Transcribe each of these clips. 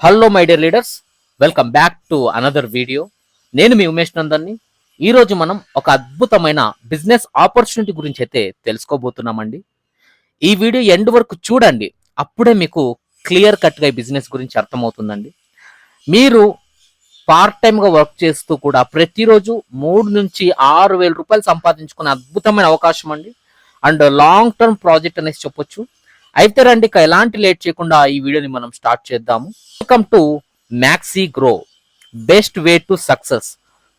Hello my dear leaders, welcome back to another video. నేను మీ ఉమేష్ నందన్ని. ఈరోజు మనం ఒక అద్భుతమైన బిజినెస్ ఆపర్చునిటీ గురించి అయితే తెలుసుకోబోతున్నామండి. ఈ వీడియో ఎండ్ వరకు చూడండి, అప్పుడే మీకు క్లియర్ కట్గా ఈ బిజినెస్ గురించి అర్థమవుతుందండి. మీరు పార్ట్ టైమ్గా వర్క్ చేస్తూ కూడా ప్రతిరోజు 3 నుంచి 6 వేల రూపాయలు సంపాదించుకునే అద్భుతమైన అవకాశం అండి. అండ్ లాంగ్ టర్మ్ ప్రాజెక్ట్ అనేసి చెప్పొచ్చు. అయితే రండి, ఇక ఎలాంటి లేట్ చేయకుండా ఈ వీడియోని మనం స్టార్ట్ చేద్దాము. Welcome to maxi grow, best way to success.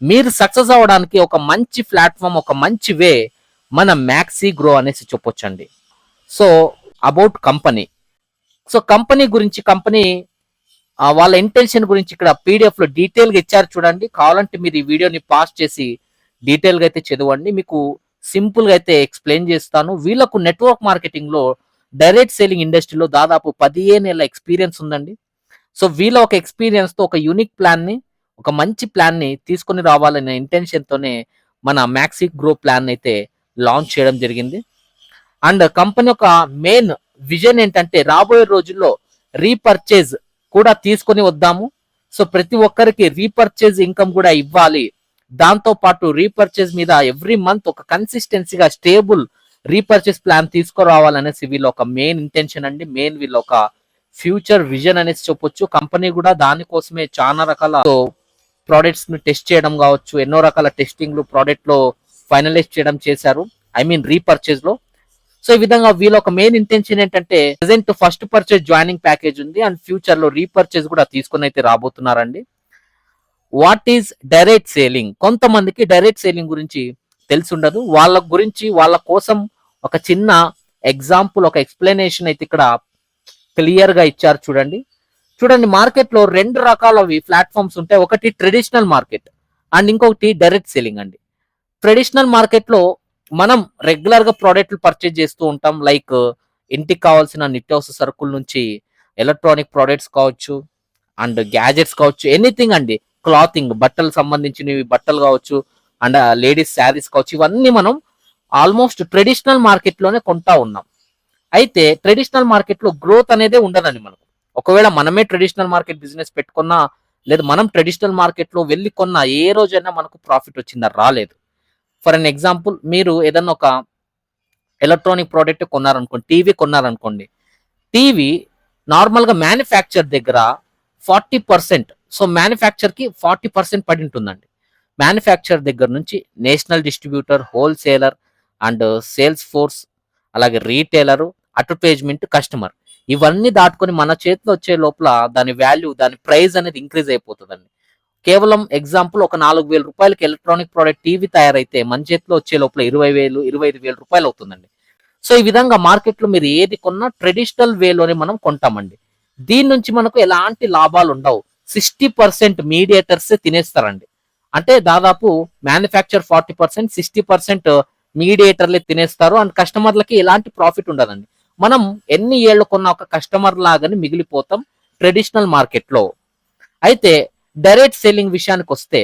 మీరు సక్సెస్ అవ్వడానికి ఒక మంచి ప్లాట్ఫామ్, ఒక మంచి వే మన మ్యాక్సీ గ్రో అనేసి చెప్పొచ్చండి. సో అబౌట్ కంపెనీ, కంపెనీ గురించి, కంపెనీ వాళ్ళ ఇంటెన్షన్ గురించి ఇక్కడ పీడిఎఫ్ లో డీటెయిల్ గా ఇచ్చారు చూడండి. కావాలంటే మీరు ఈ వీడియోని పాస్ చేసి డీటెయిల్ గా అయితే చదవండి, మీకు సింపుల్ గా అయితే ఎక్స్ప్లెయిన్ చేస్తాను. వీళ్ళకు నెట్వర్క్ మార్కెటింగ్ లో, డైరెక్ట్ సేలింగ్ ఇండస్ట్రీలో దాదాపు 15 ఏళ్ళ ఎక్స్పీరియన్స్ ఉందండి. సో వీళ్ళ ఒక ఎక్స్పీరియన్స్ తో ఒక యూనిక్ ప్లాన్ ని, ఒక మంచి ప్లాన్ ని తీసుకొని రావాలనే ఇంటెన్షన్ తోనే మన మ్యాక్సీ గ్రో ప్లాన్ అయితే లాంచ్ చేయడం జరిగింది. అండ్ కంపెనీ యొక్క మెయిన్ విజన్ ఏంటంటే రాబోయే రోజుల్లో రీపర్చేజ్ కూడా తీసుకొని వద్దాము. సో ప్రతి ఒక్కరికి రీపర్చేజ్ ఇన్కమ్ కూడా ఇవ్వాలి. దాంతో పాటు రీపర్చేజ్ మీద ఎవ్రీ మంత్ ఒక కన్సిస్టెన్సీగా స్టేబుల్ రీపర్చేస్ ప్లాన్ తీసుకురావాలనేసి వీళ్ళ ఒక మెయిన్ ఇంటెన్షన్ అండి. మెయిన్ వీళ్ళ ఒక ఫ్యూచర్ విజన్ అనేసి చెప్పొచ్చు. కంపెనీ కూడా దానికోసమే చాలా రకాల ప్రోడక్ట్స్ ని టెస్ట్ చేయడం కావచ్చు, ఎన్నో రకాల టెస్టింగ్లు ప్రోడక్ట్ లో ఫైనలైజ్ చేయడం చేశారు, ఐ మీన్ రీపర్చేజ్ లో. సో ఈ విధంగా వీళ్ళ ఒక మెయిన్ ఇంటెన్షన్ ఏంటంటే present first purchase joining package ఉంది, అండ్ ఫ్యూచర్ లో రీపర్చేజ్ కూడా తీసుకొని అయితే రాబోతున్నారండి. What is direct selling? కొంతమందికి డైరెక్ట్ సేలింగ్ గురించి తెలిసి ఉండదు. వాళ్ళ గురించి, వాళ్ళ కోసం ఒక చిన్న ఎగ్జాంపుల్, ఒక ఎక్స్ప్లెనేషన్ అయితే ఇక్కడ క్లియర్ గా ఇచ్చారు చూడండి. మార్కెట్ లో 2 రకాలవి ప్లాట్ఫామ్స్ ఉంటాయి. ఒకటి ట్రెడిషనల్ మార్కెట్ అండ్ ఇంకొకటి డైరెక్ట్ సేలింగ్ అండి. ట్రెడిషనల్ మార్కెట్ లో మనం రెగ్యులర్ గా ప్రోడక్ట్లు పర్చేజ్ చేస్తూ ఉంటాం. లైక్ ఇంటికి కావాల్సిన నిత్యావసర సరుకుల నుంచి ఎలక్ట్రానిక్ ప్రోడక్ట్స్ కావచ్చు, అండ్ గ్యాజెట్స్ కావచ్చు, ఎనీథింగ్ అండి. క్లాతింగ్, బట్టలు సంబంధించినవి బట్టలు కావచ్చు, అండ్ లేడీస్ శారీస్ కావచ్చు, ఇవన్నీ మనం ఆల్మోస్ట్ ట్రెడిషనల్ మార్కెట్ లోనే కొంటా ఉన్నాం. అయితే ట్రెడిషనల్ మార్కెట్ లో గ్రోత్ అనేది ఉండదండి మనకు. ఒకవేళ మనమే ట్రెడిషనల్ మార్కెట్ బిజినెస్ పెట్టుకున్నా, లేదా మనం ట్రెడిషనల్ మార్కెట్ లో వెళ్ళి కొన్నా, ఏ రోజైనా మనకు ప్రాఫిట్ వచ్చిందా? రాలేదు. ఫర్ అన్ ఎగ్జాంపుల్, మీరు ఏదన్నా ఒక ఎలక్ట్రానిక్ ప్రోడక్ట్ కొన్నారనుకోండి, టీవీ కొన్నారనుకోండి. టీవీ నార్మల్ గా మ్యానుఫ్యాక్చర్ దగ్గర 40%, సో మ్యానుఫ్యాక్చర్ కి 40% పడి ఉంటుందండి. మ్యానుఫ్యాక్చర్ దగ్గర నుంచి national distributor, wholesaler and sales force, అలాగే రీటైలర్, అడ్వర్టైజ్మెంట్, కస్టమర్, ఇవన్నీ దాటుకొని మన చేతిలో వచ్చే లోపల దాని వాల్యూ, దాని ప్రైస్ అనేది ఇంక్రీజ్ అయిపోతుందండి. కేవలం ఎగ్జాంపుల్, ఒక 4,000 రూపాయలకి ఎలక్ట్రానిక్ ప్రోడక్ట్ టీవీ తయారైతే మన చేతిలో వచ్చే లోపల 20,000, 25,000 రూపాయలు అవుతుందండి. సో ఈ విధంగా మార్కెట్ లో మీరు ఏది కొన్నా ట్రెడిషనల్ వేలోనే మనం కొంటామండి. దీని నుంచి మనకు ఎలాంటి లాభాలు ఉండవు. 60% మీడియేటర్స్ తినేస్తారండి. అంటే దాదాపు మ్యానుఫ్యాక్చర్ 40%, 60% మీడియేటర్లే తినేస్తారు. అండ్ కస్టమర్లకి ఎలాంటి ప్రాఫిట్ ఉండదండి. మనం ఎన్ని ఏళ్ళు కొన్న ఒక కస్టమర్ లాగానే మిగిలిపోతాం ట్రెడిషనల్ మార్కెట్ లో. అయితే డైరెక్ట్ సెల్లింగ్ విషయానికి వస్తే,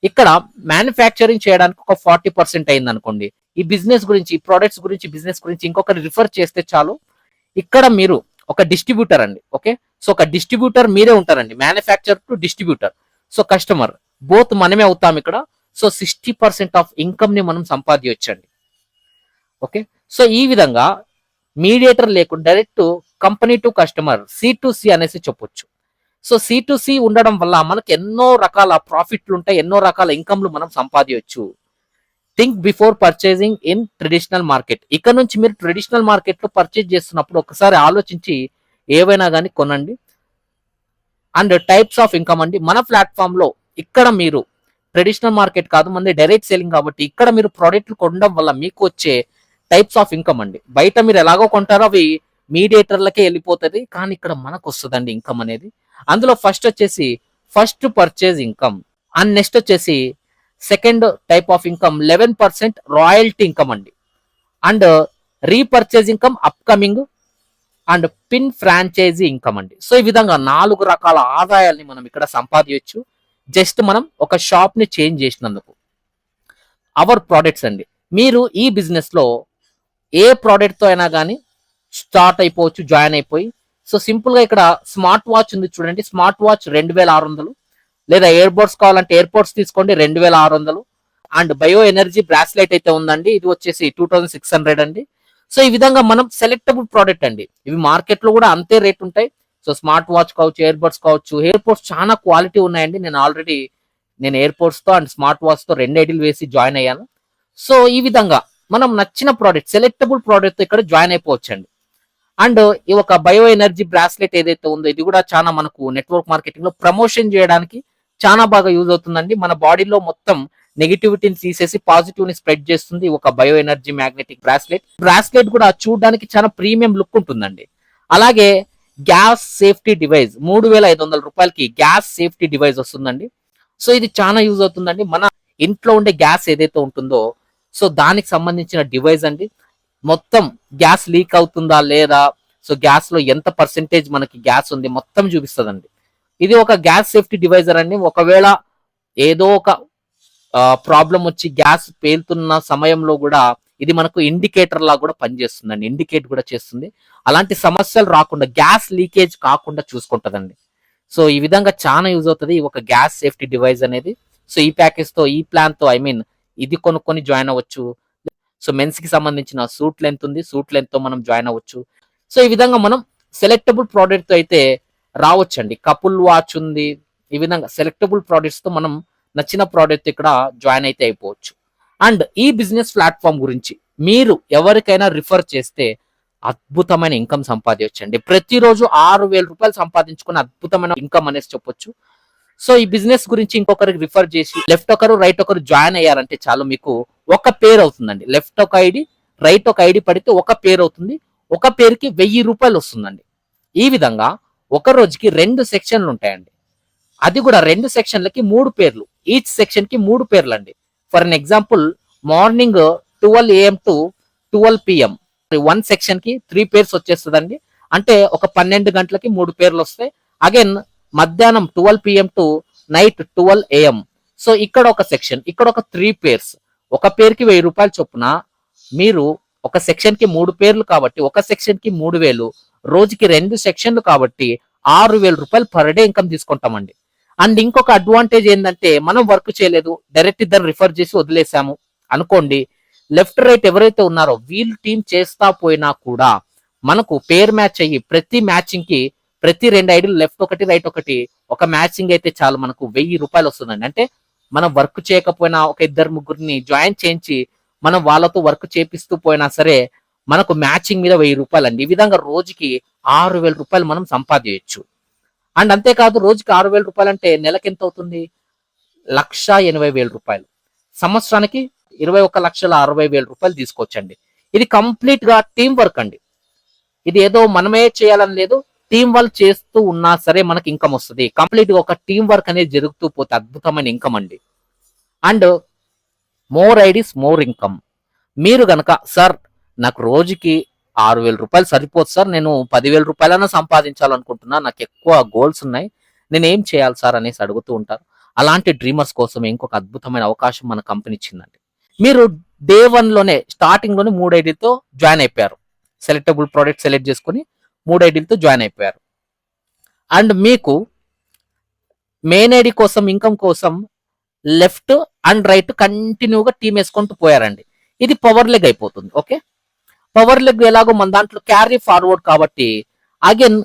ఇక్కడ మ్యానుఫ్యాక్చరింగ్ చేయడానికి ఒక 40% అయింది అనుకోండి. ఈ బిజినెస్ గురించి, ఈ ప్రొడక్ట్స్ గురించి, బిజినెస్ గురించి ఇంకొకరు రిఫర్ చేస్తే చాలు. ఇక్కడ మీరు ఒక డిస్ట్రిబ్యూటర్ అండి. ఓకే, సో ఒక డిస్ట్రిబ్యూటర్ మీరే ఉంటారండి. Manufacture to distributor, so customer both మనమే అవుతాం ఇక్కడ. సో 60% ఆఫ్ ఇన్కమ్ ని మనం సంపాదించండి. ఓకే, సో ఈ విధంగా మీడియేటర్ లేకుండా direct company to customer, C2C అనేసి చెప్పొచ్చు. సో C2C ఉండడం వల్ల మనకు ఎన్నో రకాల ప్రాఫిట్లు ఉంటాయి, ఎన్నో రకాల ఇన్కమ్లు మనం సంపాదించవచ్చు. Think before purchasing in traditional market. ఇక్కడ నుంచి మీరు ట్రెడిషనల్ మార్కెట్ లో పర్చేజ్ చేస్తున్నప్పుడు ఒకసారి ఆలోచించి ఏవైనా కానీ కొనండి. అండ్ టైప్స్ ఆఫ్ ఇన్కమ్ అండి, మన ప్లాట్ఫామ్ లో ఇక్కడ మీరు ట్రెడిషనల్ మార్కెట్ కాదు, మనది డైరెక్ట్ సేలింగ్ కాబట్టి ఇక్కడ మీరు ప్రోడక్ట్లు కొనడం వల్ల మీకు వచ్చే టైప్స్ ఆఫ్ ఇన్కమ్ అండి. బయట మీరు ఎలాగో కొంటారో అవి మీడియేటర్లకే వెళ్ళిపోతుంది, కానీ ఇక్కడ మనకు వస్తుందండి ఇన్కమ్ అనేది. అందులో ఫస్ట్ వచ్చేసి first purchase income, and next వచ్చేసి second type of income 11% royalty income అండి. And repurchase income, upcoming, and pin franchisee income అండి. సో ఈ విధంగా 4 రకాల ఆదాయాల్ని మనం ఇక్కడ సంపాదించవచ్చు, జస్ట్ మనం ఒక షాప్ ని చేంజ్ చేసినందుకు. అవర్ ప్రోడక్ట్స్ అండి, మీరు ఈ బిజినెస్ లో ఏ ప్రోడక్ట్ తో అయినా కానీ స్టార్ట్ అయిపోవచ్చు, జాయిన్ అయిపోయి సో సింపుల్ గా ఇక్కడ స్మార్ట్ వాచ్ ఉంది చూడండి, స్మార్ట్ వాచ్ 2600, లేదా ఎయిర్ బడ్స్ కావాలంటే ఎయిర్ బడ్స్ తీసుకోండి 2600. అండ్ బయో ఎనర్జీ బ్రాస్లెట్ అయితే ఉందండి, ఇది వచ్చేసి 2600 అండి. సో ఈ విధంగా మనం సెలెక్టబుల్ ప్రోడక్ట్ అండి, ఇవి మార్కెట్ లో కూడా అంతే రేట్ ఉంటాయి. సో స్మార్ట్ వాచ్ కావచ్చు, ఎయిర్ బడ్స్ కావచ్చు, ఎయిర్ పోడ్స్ చాలా క్వాలిటీ ఉన్నాయండి. నేను ఎయిర్ పోడ్స్ తో అండ్ స్మార్ట్ వాచ్ తో 2 ఐడీలు వేసి జాయిన్ అయ్యాను. సో ఈ విధంగా మనం నచ్చిన ప్రోడక్ట్, సెలెక్టబుల్ ప్రోడక్ట్ తో ఇక్కడ జాయిన్ అయిపోవచ్చండి. అండ్ ఈ ఒక బయో ఎనర్జీ బ్రాస్లెట్ ఏదైతే ఉందో ఇది కూడా చాలా మనకు నెట్వర్క్ మార్కెటింగ్ లో ప్రమోషన్ చేయడానికి చాలా బాగా యూజ్ అవుతుందండి. మన బాడీలో మొత్తం నెగిటివిటీని తీసేసి పాజిటివ్ ని స్ప్రెడ్ చేస్తుంది ఒక బయో ఎనర్జీ మ్యాగ్నెటిక్ బ్రాస్లెట్ కూడా చూడడానికి చాలా ప్రీమియం లుక్ ఉంటుందండి. అలాగే గ్యాస్ సేఫ్టీ డివైస్ 3500 రూపాయలకి గ్యాస్ సేఫ్టీ డివైస్ వస్తుందండి. సో ఇది చాలా యూజ్ అవుతుందండి. మన ఇంట్లో ఉండే గ్యాస్ ఏదైతే ఉంటుందో సో దానికి సంబంధించిన డివైస్ అండి. మొత్తం గ్యాస్ లీక్ అవుతుందా లేదా, సో గ్యాస్ లో ఎంత పర్సెంటేజ్ మనకి గ్యాస్ ఉంది మొత్తం చూపిస్తుందండి. ఇది ఒక గ్యాస్ సేఫ్టీ డివైజర్ అండి. ఒకవేళ ఏదో ఒక ప్రాబ్లం వచ్చి గ్యాస్ పేలుతున్న సమయంలో కూడా ఇది మనకు ఇండికేటర్ లా కూడా పనిచేస్తుందండి, ఇండికేట్ కూడా చేస్తుంది. అలాంటి సమస్యలు రాకుండా, గ్యాస్ లీకేజ్ కాకుండా చూసుకుంటదండి. సో ఈ విధంగా చాలా యూజ్ అవుతుంది ఒక గ్యాస్ సేఫ్టీ డివైస్ అనేది. సో ఈ ప్యాకేజ్ తో, ఈ ప్లాన్ తో ఇది కొనుక్కొని జాయిన్ అవ్వచ్చు. సో మెన్స్ కి సంబంధించిన సూట్ లెంత్ ఉంది, సూట్ లెంత్ తో మనం జాయిన్ అవ్వచ్చు. సో ఈ విధంగా మనం సెలెక్టబుల్ ప్రోడక్ట్ తో అయితే రావచ్చండి. కపుల్ వాచ్ ఉంది. ఈ విధంగా సెలెక్టబుల్ ప్రోడక్ట్స్ తో మనం నచ్చిన ప్రోడక్ట్ ఇక్కడ జాయిన్ అయితే అయిపోవచ్చు. అండ్ ఈ బిజినెస్ ప్లాట్ఫామ్ గురించి మీరు ఎవరికైనా రిఫర్ చేస్తే అద్భుతమైన ఇన్కమ్ సంపాదించండి. ప్రతిరోజు 6000 రూపాయలు సంపాదించుకుని అద్భుతమైన ఇన్కమ్ అనేసి చెప్పొచ్చు. సో ఈ బిజినెస్ గురించి ఇంకొకరికి రిఫర్ చేసి లెఫ్ట్ ఒకరు రైట్ ఒకరు జాయిన్ అయ్యారంటే చాలు, మీకు ఒక పేరు అవుతుందండి. లెఫ్ట్ ఒక ఐడి, రైట్ ఒక ఐడి పడితే ఒక పేరు అవుతుంది. ఒక పేరుకి 1000 రూపాయలు వస్తుందండి. ఈ విధంగా ఒక రోజుకి 2 సెక్షన్లు ఉంటాయండి. అది కూడా 2 సెక్షన్లకి 3 పేర్లు, ఈచ్ సెక్షన్ కి 3 పేర్లు అండి. For an example morning 12 AM to 12 PM 1 section కి 3 పేర్స్ వచ్చేస్తుందండి. అంటే ఒక 12 గంటలకి 3 పేర్లు వస్తాయి. అగైన్ మధ్యాహ్నం 12 PM to night 12 AM. So ఇక్కడ ఒక సెక్షన్, ఇక్కడ ఒక 3 పేర్స్, ఒక పేరుకి 1000 రూపాయలు చొప్పున. మీరు ఒక సెక్షన్ కి 3 పేర్లు కాబట్టి ఒక సెక్షన్ కి 3000, రోజుకి 2 సెక్షన్లు కాబట్టి 6000 రూపాయలు పర్ డే ఇన్కమ్ తీసుకుంటామండి. అండ్ ఇంకొక అడ్వాంటేజ్ ఏంటంటే మనం వర్క్ చేయలేదు, డైరెక్ట్ ఇద్దరు రిఫర్ చేసి వదిలేసాము అనుకోండి, లెఫ్ట్ రైట్ ఎవరైతే ఉన్నారో వీళ్ళు టీం చేస్తా పోయినా కూడా మనకు పేర్ మ్యాచ్ అయ్యి ప్రతి మ్యాచింగ్ కి ప్రతి 2 ఐడీలు లెఫ్ట్ ఒకటి రైట్ ఒకటి ఒక మ్యాచింగ్ అయితే చాలు మనకు 1000 రూపాయలు వస్తుందండి. అంటే మనం వర్క్ చేయకపోయినా ఒక 2-3 జాయిన్ చేయించి మనం వాళ్ళతో వర్క్ చేపిస్తూ పోయినా సరే మనకు మ్యాచింగ్ మీద 1000 రూపాయలు అండి. ఈ విధంగా రోజుకి 6000 రూపాయలు మనం సంపాదించవచ్చు. అండ్ అంతేకాదు రోజుకి 6000 రూపాయలు అంటే నెలకి ఎంత అవుతుంది? 1,80,000 రూపాయలు. సంవత్సరానికి 21,60,000 రూపాయలు తీసుకోవచ్చండి. ఇది కంప్లీట్ గా టీం వర్క్ అండి. ఇది ఏదో మనమే చేయాలని లేదు, టీం వర్క్ చేస్తూ ఉన్నా సరే మనకి ఇన్కమ్ వస్తుంది. కంప్లీట్ గా ఒక టీం వర్క్ అనేది జరుగుతూ పోతే అద్భుతమైన ఇన్కమ్ అండి. And more IDs more income. మీరు గనక సార్ నాకు రోజుకి 6,000 రూపాయలు సరిపోదు సార్, నేను 10,000 రూపాయలైనా సంపాదించాలనుకుంటున్నా, నాకు ఎక్కువ గోల్స్ ఉన్నాయి, నేను ఏం చేయాలి సార్ అనేసి అడుగుతూ ఉంటారు. అలాంటి డ్రీమర్స్ కోసం ఇంకొక అద్భుతమైన అవకాశం మన కంపెనీ ఇచ్చిందండి. మీరు డే 1 లోనే స్టార్టింగ్ లోనే 3 ఐడీలతో జాయిన్ అయిపోయారు. సెలెక్టబుల్ ప్రోడక్ట్ సెలెక్ట్ చేసుకుని 3 ఐడీలతో జాయిన్ అయిపోయారు. అండ్ మీకు మెయిన్ ఐడి కోసం, ఇన్కమ్ కోసం లెఫ్ట్ అండ్ రైట్ కంటిన్యూగా టీమ్ వేసుకుంటూ పోయారండి. ఇది పవర్ లెగ్ అయిపోతుంది. ఓకే, పవర్ లెగ్ ఎలాగో మన దాంట్లో క్యారీ ఫార్వర్డ్ కాబట్టి అగైన్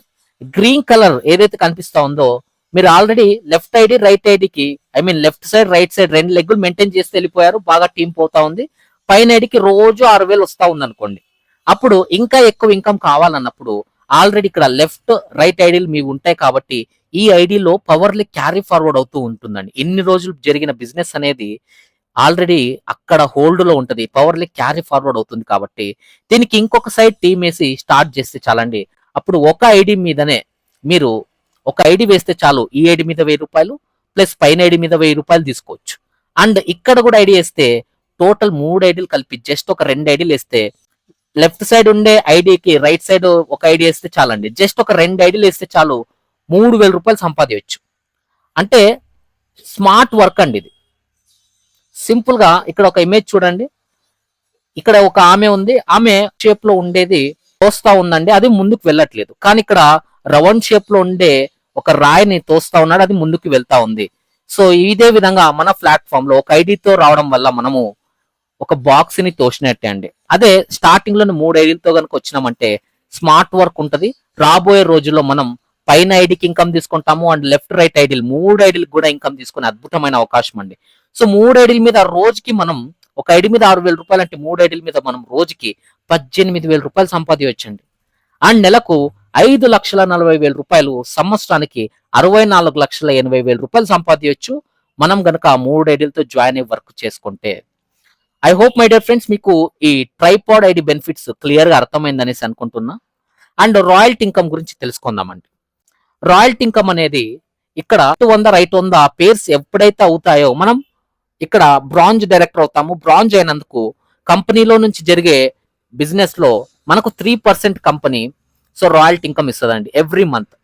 గ్రీన్ కలర్ ఏదైతే కనిపిస్తా ఉందో మీరు ఆల్రెడీ లెఫ్ట్ ఐడి రైట్ ఐడికి లెఫ్ట్ సైడ్ రైట్ సైడ్ 2 లెగ్గులు మెయింటైన్ చేసి వెళ్ళిపోయారు, బాగా టీం పోతా ఉంది. పైన ఐడికి రోజు 6,000 వస్తా ఉంది అనుకోండి. అప్పుడు ఇంకా ఎక్కువ ఇన్కమ్ కావాలన్నప్పుడు ఆల్రెడీ ఇక్కడ లెఫ్ట్ రైట్ ఐడీలు మీ ఉంటాయి కాబట్టి ఈ ఐడిలో పవర్లీ క్యారీ ఫార్వర్డ్ అవుతూ ఉంటుందండి. ఇన్ని రోజులు జరిగిన బిజినెస్ అనేది ఆల్రెడీ అక్కడ హోల్డ్ లో ఉంటది, పవర్లీ క్యారీ ఫార్వర్డ్ అవుతుంది. కాబట్టి దీనికి ఇంకొక సైడ్ టీమ్ వేసి స్టార్ట్ చేస్తే చాలండి. అప్పుడు ఒక ఐడి మీదనే మీరు ఒక ఐడి వేస్తే చాలు, ఈ ఐడి మీద 1000 రూపాయలు ప్లస్ పైన ఐడి మీద 1000 రూపాయలు తీసుకోవచ్చు. అండ్ ఇక్కడ కూడా ఐడి వేస్తే టోటల్ 3 ఐడీలు కలిపి జస్ట్ ఒక 2 ఐడీలు వేస్తే లెఫ్ట్ సైడ్ ఉండే ఐడికి రైట్ సైడ్ ఒక ఐడి వేస్తే చాలండి, జస్ట్ ఒక 2 ఐడీలు వేస్తే చాలు 3,000 రూపాయలు సంపాదించవచ్చు. అంటే స్మార్ట్ వర్క్ అండి ఇది. సింపుల్ గా ఇక్కడ ఒక ఇమేజ్ చూడండి, ఇక్కడ ఒక ఆమె ఉంది, ఆమె షేప్ లో ఉండేది వస్తా ఉందండి, అది ముందుకు వెళ్ళట్లేదు. కానీ ఇక్కడ రౌండ్ షేప్ లో ఉండే ఒక రాయిని తోస్తా ఉన్నాడు, అది ముందుకు వెళ్తా ఉంది. సో ఇదే విధంగా మన ప్లాట్ఫామ్ లో ఒక ఐడితో రావడం వల్ల మనము ఒక బాక్స్ ని తోసినట్టే అండి. అదే స్టార్టింగ్ లో 3 ఐడీలతో కనుక వచ్చినామంటే స్మార్ట్ వర్క్ ఉంటది. రాబోయే రోజుల్లో మనం పైన ఐడికి ఇన్కమ్ తీసుకుంటాము అండ్ లెఫ్ట్ రైట్ ఐడీలు 3 ఐడీలకు కూడా ఇన్కమ్ తీసుకునే అద్భుతమైన అవకాశం అండి. సో 3 ఐడీల మీద రోజుకి మనం ఒక ఐడి మీద 6,000 రూపాయలు అంటే 3 ఐడీల మీద మనం రోజుకి 18,000 రూపాయలు సంపాదించండి. అండ్ నెలకు 5,40,000 రూపాయలు, సంవత్సరానికి 64,80,000 రూపాయలు సంపాదించవచ్చు మనం గనక 3 ఐడీలతో జాయిన్ అయ్యి వర్క్ చేసుకుంటే. I hope my dear friends మీకు ఈ ట్రైపాడ్ ఐడి బెనిఫిట్స్ క్లియర్ గా అర్థమైందనేసి అనుకుంటున్నా. అండ్ రాయల్టీ ఇన్కమ్ గురించి తెలుసుకుందామండి. రాయల్టీ ఇన్కమ్ అనేది ఇక్కడ 100 రైట్ 100 పేర్స్ ఎప్పుడైతే అవుతాయో మనం ఇక్కడ బ్రాంజ్ డైరెక్టర్ అవుతాము. బ్రాంజ్ అయినందుకు కంపెనీలో నుంచి జరిగే బిజినెస్ లో మనకు 3% కంపెనీ సో రాయల్టీ ఇన్కమ్ ఇస్తుందండి ఎవ్రీ మంత్.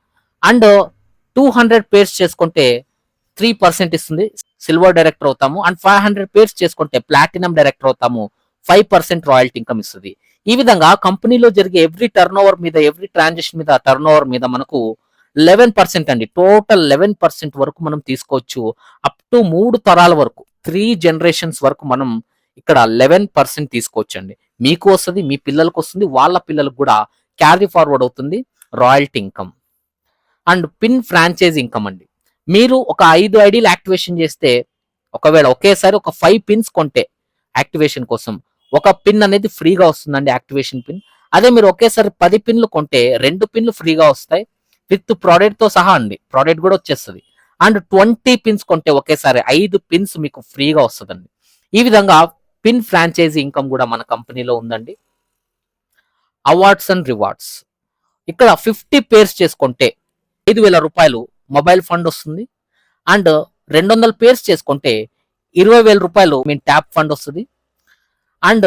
అండ్ 200 పేర్స్ చేసుకుంటే 3% ఇస్తుంది, సిల్వర్ డైరెక్టర్ అవుతాము. అండ్ 500 పేర్స్ చేసుకుంటే ప్లాటినం డైరెక్టర్ అవుతాము, 5% రాయల్టీ ఇన్కమ్ ఇస్తుంది. ఈ విధంగా కంపెనీలో జరిగే ఎవ్రీ టర్న్ ఓవర్ మీద, ఎవ్రీ ట్రాన్సాక్షన్ మీద, టర్న్ ఓవర్ మీద మనకు 11% అండి, టోటల్ 11% వరకు మనం తీసుకోవచ్చు. అప్ టు 3 తరాల వరకు, 3 జనరేషన్స్ వరకు మనం ఇక్కడ 11% తీసుకోవచ్చు అండి. మీకు వస్తుంది, మీ పిల్లలకు వస్తుంది, వాళ్ళ పిల్లలకు కూడా క్యారీ ఫార్వర్డ్ అవుతుంది royalty income. And pin franchise income అండి. మీరు ఒక 5 ఐడీలు యాక్టివేషన్ చేస్తే, ఒకవేళ ఒకేసారి ఒక 5 పిన్స్ కొంటే యాక్టివేషన్ కోసం ఒక పిన్ అనేది ఫ్రీగా వస్తుందండి, యాక్టివేషన్ పిన్. అదే మీరు ఒకేసారి 10 పిన్లు కొంటే 2 పిన్లు ఫ్రీగా వస్తాయి విత్ ప్రోడక్ట్ తో సహా అండి, ప్రోడక్ట్ కూడా వచ్చేస్తుంది. అండ్ 20 పిన్స్ కొంటే ఒకేసారి 5 పిన్స్ మీకు ఫ్రీగా వస్తుందండి. ఈ విధంగా పిన్ ఫ్రాంచైజీ ఇన్కమ్ కూడా మన కంపెనీలో ఉందండి. అవార్డ్స్ అండ్ రివార్డ్స్, ఇక్కడ 50 పేర్స్ చేసుకుంటే 5,000 రూపాయలు మొబైల్ ఫండ్ వస్తుంది. అండ్ 200 పేర్స్ చేసుకుంటే 20,000 రూపాయలు మీ ట్యాప్ ఫండ్ వస్తుంది. అండ్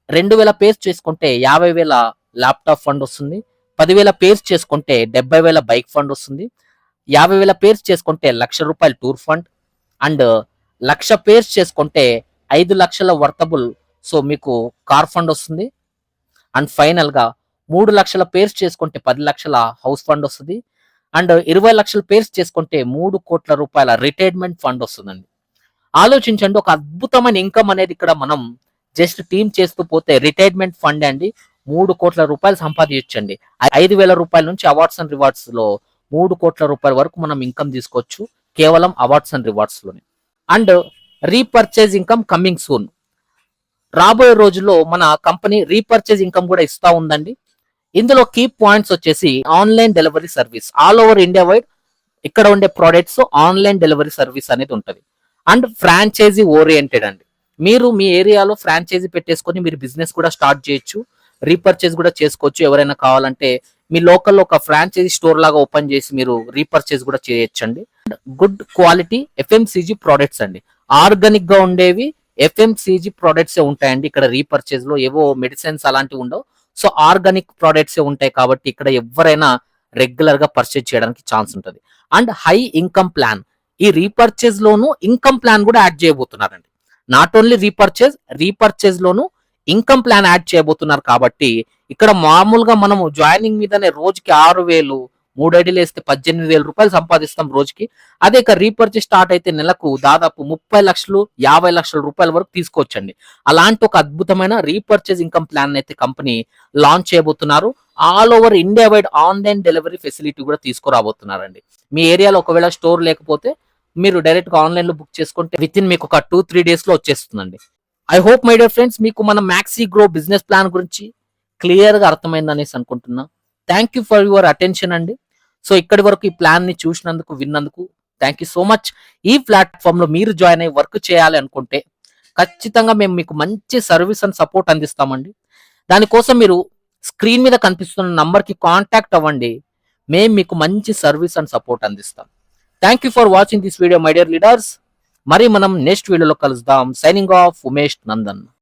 2,000 పేర్స్ చేసుకుంటే 50,000 ల్యాప్టాప్ ఫండ్ వస్తుంది. 10,000 పేర్స్ చేసుకుంటే 70,000 బైక్ ఫండ్ వస్తుంది. 50,000 పేర్స్ చేసుకుంటే 1,00,000 రూపాయలు టూర్ ఫండ్. అండ్ 1,00,000 పేర్స్ చేసుకుంటే 5 లక్షల వర్తబుల్ సో మీకు కార్ ఫండ్ వస్తుంది. అండ్ ఫైనల్ గా 3 లక్షల పేర్స్ చేసుకుంటే 10 లక్షల హౌస్ ఫండ్ వస్తుంది. అండ్ 20 లక్షల పేర్స్ చేసుకుంటే 3 కోట్ల రూపాయల రిటైర్మెంట్ ఫండ్ వస్తుందండి. ఆలోచించండి, ఒక అద్భుతమైన ఇన్కమ్ అనేది ఇక్కడ మనం జస్ట్ టీమ్ చేస్తూ పోతే రిటైర్మెంట్ ఫండ్ అండి 3 కోట్ల రూపాయలు సంపాదించండి. 5,000 రూపాయల నుంచి అవార్డ్స్ అండ్ రివార్డ్స్ లో 3 కోట్ల రూపాయల వరకు మనం ఇన్కమ్ తీసుకోవచ్చు కేవలం అవార్డ్స్ అండ్ రివార్డ్స్ లోనే. And repurchase income coming soon, రాబోయే రోజుల్లో మన కంపెనీ రీపర్చేజ్ ఇన్కమ్ కూడా ఇస్తా ఉందండి. ఇందులో కీ పాయింట్స్ వచ్చేసి online delivery service, all over India wide ఇక్కడ ఉండే ప్రోడక్ట్స్ ఆన్లైన్ డెలివరీ సర్వీస్ అనేది ఉంటుంది. అండ్ ఫ్రాంచైజీ ఓరియంటెడ్ అండి, మీరు మీ ఏరియాలో ఫ్రాంచైజీ పెట్టేసుకొని మీరు బిజినెస్ కూడా స్టార్ట్ చేయొచ్చు, రీపర్చేజ్ కూడా చేసుకోవచ్చు. ఎవరైనా కావాలంటే మీ లోకల్లో ఒక ఫ్రాంచైజీ స్టోర్ లాగా ఓపెన్ చేసి మీరు రీపర్చేజ్ కూడా చేయొచ్చండి. గుడ్ క్వాలిటీ ఎఫ్ఎంసీజీ ప్రోడక్ట్స్ అండి, ఆర్గానిక్ గా ఉండేవి ఎఫ్ఎంసీజీ ప్రోడక్ట్స్ ఉంటాయండి. ఇక్కడ రీపర్చేజ్ లో ఏవో మెడిసిన్స్ అలాంటివి ఉండవు. సో ఆర్గానిక్ ప్రోడక్ట్స్ ఉంటాయి కాబట్టి ఇక్కడ ఎవరైనా రెగ్యులర్ గా పర్చేజ్ చేయడానికి ఛాన్స్ ఉంటుంది. అండ్ హై ఇన్కమ్ ప్లాన్, ఈ రీపర్చేజ్ లోను ఇన్కమ్ ప్లాన్ కూడా యాడ్ చేయబోతున్నారండి. నాట్ ఓన్లీ రీపర్చేజ్ లోను ఇన్కమ్ ప్లాన్ యాడ్ చేయబోతున్నారు కాబట్టి ఇక్కడ మామూలుగా మనము జాయినింగ్ మీదనే రోజుకి 6,000, 3 ఐడీలు వేస్తే 18,000 రూపాయలు సంపాదిస్తాం రోజుకి. అదే ఇక రీపర్చేజ్ స్టార్ట్ అయితే నెలకు దాదాపు 30 లక్షలు, 50 లక్షల రూపాయల వరకు తీసుకోవచ్చండి. అలాంటి ఒక అద్భుతమైన రీపర్చేజ్ ఇన్కమ్ ప్లాన్ అయితే కంపెనీ లాంచ్ చేయబోతున్నారు. All over India wide online delivery facility కూడా తీసుకురాబోతున్నారండి. మీ ఏరియాలో ఒకవేళ స్టోర్ లేకపోతే మీరు డైరెక్ట్ గా ఆన్లైన్ లో బుక్ చేసుకుంటే విత్ ఇన్ మీకు ఒక 2-3 డేస్ లో వచ్చేస్తుందండి. I hope my dear friends మీకు మన మ్యాక్సీ గ్రో బిజినెస్ ప్లాన్ గురించి క్లియర్ గా అర్థమైందనేసి అనుకుంటున్నా. Thank you for your attention అండి. సో ఇక్కడి వరకు ఈ ప్లాన్ ని చూసినందుకు, విన్నందుకు థ్యాంక్ యూ సో మచ్. ఈ ప్లాట్ఫామ్ లో మీరు జాయిన్ అయ్యి వర్క్ చేయాలి అనుకుంటే ఖచ్చితంగా మేము మీకు మంచి సర్వీస్ అండ్ సపోర్ట్ అందిస్తామండి. దానికోసం మీరు స్క్రీన్ మీద కనిపిస్తున్న నంబర్ కి కాంటాక్ట్ అవ్వండి, మేము మీకు మంచి సర్వీస్ అండ్ సపోర్ట్ అందిస్తాం. Thank you for watching this video my dear leaders. మరి మనం నెక్స్ట్ వీడియోలో కలుద్దాం. Signing off Umesh Nandan.